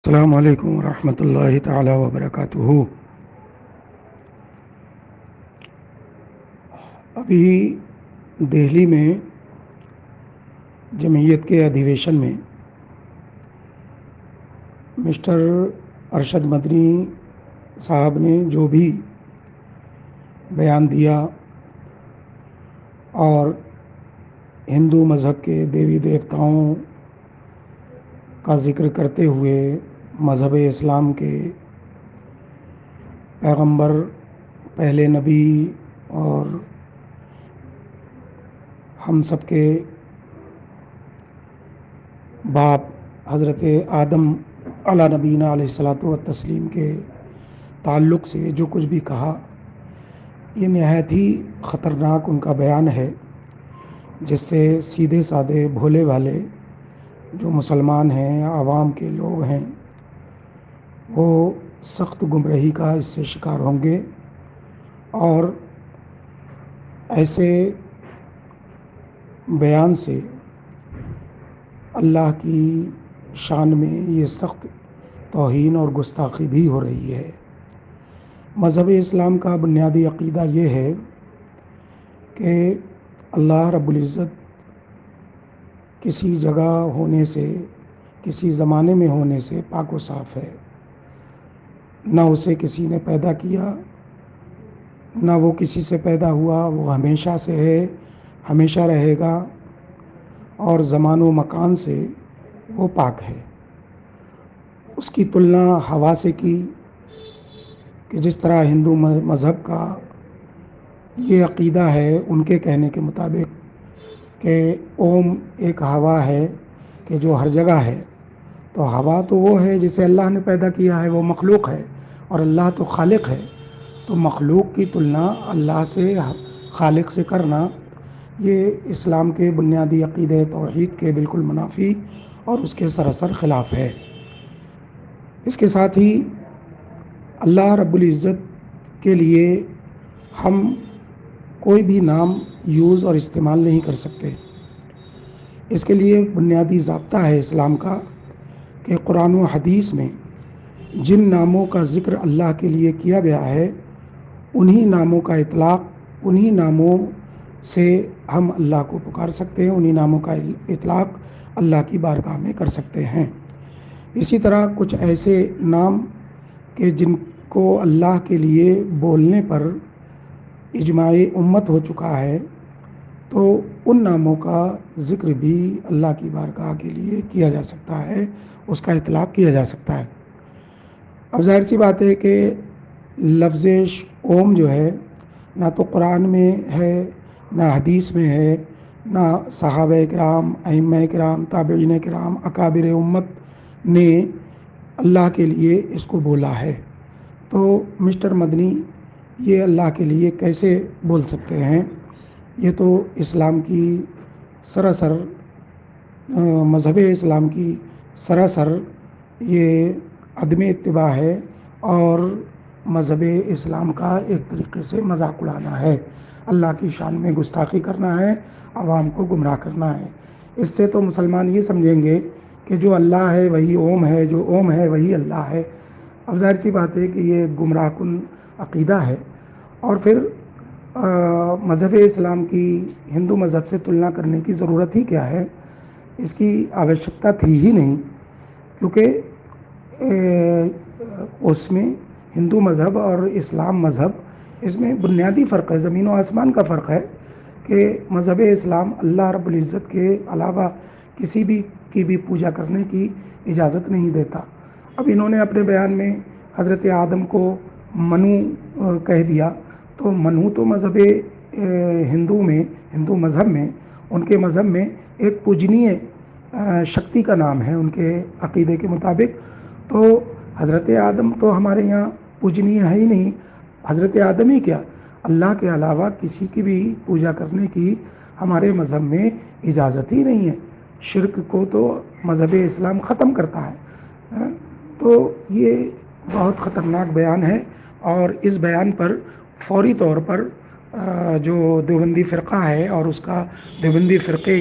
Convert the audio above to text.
السلام علیکم ورحمۃ اللہ تعالی وبرکاتہ۔ ابھی دہلی میں جمعیت کے ادھیویشن میں مسٹر ارشد مدنی صاحب نے جو بھی بیان دیا اور ہندو مذہب کے دیوی دیوتاؤں کا ذکر کرتے ہوئے مذہب اسلام کے پیغمبر، پہلے نبی اور ہم سب کے باپ حضرت آدم علی نبینا علیہ الصلاۃ والتسلیم کے تعلق سے جو کچھ بھی کہا، یہ نہایت ہی خطرناک ان کا بیان ہے، جس سے سیدھے سادے بھولے والے جو مسلمان ہیں، عوام کے لوگ ہیں، وہ سخت گمراہی کا اس سے شکار ہوں گے اور ایسے بیان سے اللہ کی شان میں یہ سخت توہین اور گستاخی بھی ہو رہی ہے۔ مذہب اسلام کا بنیادی عقیدہ یہ ہے کہ اللہ رب العزت کسی جگہ ہونے سے، کسی زمانے میں ہونے سے پاک و صاف ہے۔ نہ اسے کسی نے پیدا کیا، نہ وہ کسی سے پیدا ہوا، وہ ہمیشہ سے ہے، ہمیشہ رہے گا، اور زمان و مکان سے وہ پاک ہے۔ اس کی تلنا ہوا سے کی کہ جس طرح ہندو مذہب کا یہ عقیدہ ہے، ان کے کہنے کے مطابق، کہ اوم ایک ہوا ہے کہ جو ہر جگہ ہے، تو ہوا تو وہ ہے جسے اللہ نے پیدا کیا ہے، وہ مخلوق ہے، اور اللہ تو خالق ہے۔ تو مخلوق کی تلنا اللہ سے، خالق سے کرنا، یہ اسلام کے بنیادی عقیدہ توحید کے بالکل منافی اور اس کے سراسر خلاف ہے۔ اس کے ساتھ ہی اللہ رب العزت کے لیے ہم کوئی بھی نام یوز اور استعمال نہیں کر سکتے۔ اس کے لیے بنیادی ضابطہ ہے اسلام کا کہ قرآن و حدیث میں جن ناموں کا ذکر اللہ کے لیے کیا گیا ہے، انہی ناموں کا اطلاق، انہی ناموں سے ہم اللہ کو پکار سکتے ہیں، انہی ناموں کا اطلاق اللہ کی بارگاہ میں کر سکتے ہیں۔ اسی طرح کچھ ایسے نام کہ جن کو اللہ کے لیے بولنے پر اجماع امت ہو چکا ہے، تو ان ناموں کا ذکر بھی اللہ کی بارگاہ کے لیے کیا جا سکتا ہے، اس کا اطلاق کیا جا سکتا ہے۔ اب ظاہر سی بات ہے کہ لفظ اوم جو ہے، نہ تو قرآن میں ہے، نہ حدیث میں ہے، نہ صحابہ کرام، ائمہ کرام، تابعین کرام، اکابر امت نے اللہ کے لیے اس کو بولا ہے۔ تو مسٹر مدنی یہ اللہ کے لیے کیسے بول سکتے ہیں؟ یہ تو اسلام کی سراسر، مذہب اسلام کی سراسر یہ عدم اتباع ہے، اور مذہب اسلام کا ایک طریقے سے مذاق اڑانا ہے، اللہ کی شان میں گستاخی کرنا ہے، عوام کو گمراہ کرنا ہے۔ اس سے تو مسلمان یہ سمجھیں گے کہ جو اللہ ہے وہی اوم ہے، جو اوم ہے وہی اللہ ہے۔ اب ظاہر سی بات ہے کہ یہ گمراہ کن عقیدہ ہے، اور پھر مذہب اسلام کی ہندو مذہب سے تلنا کرنے کی ضرورت ہی کیا ہے؟ اس کی آوشکتا تھی ہی نہیں، کیونکہ اس میں ہندو مذہب اور اسلام مذہب، اس میں بنیادی فرق ہے، زمین و آسمان کا فرق ہے، کہ مذہب اسلام اللہ رب العزت کے علاوہ کسی بھی کی بھی پوجا کرنے کی اجازت نہیں دیتا۔ اب انہوں نے اپنے بیان میں حضرت آدم کو منو کہہ دیا، تو منو تو مذہب ہندو مذہب میں، ان کے مذہب میں ایک پوجنیہ شکتی کا نام ہے ان کے عقیدے کے مطابق۔ تو حضرت آدم تو ہمارے یہاں پوجنیہ ہے ہی نہیں۔ حضرت آدم ہی کیا، اللہ کے علاوہ کسی کی بھی پوجا کرنے کی ہمارے مذہب میں اجازت ہی نہیں ہے۔ شرک کو تو مذہب اسلام ختم کرتا ہے۔ تو یہ بہت خطرناک بیان ہے، اور اس بیان پر فوری طور پر جو دیوبندی فرقہ ہے اور اس کا دیوبندی فرقے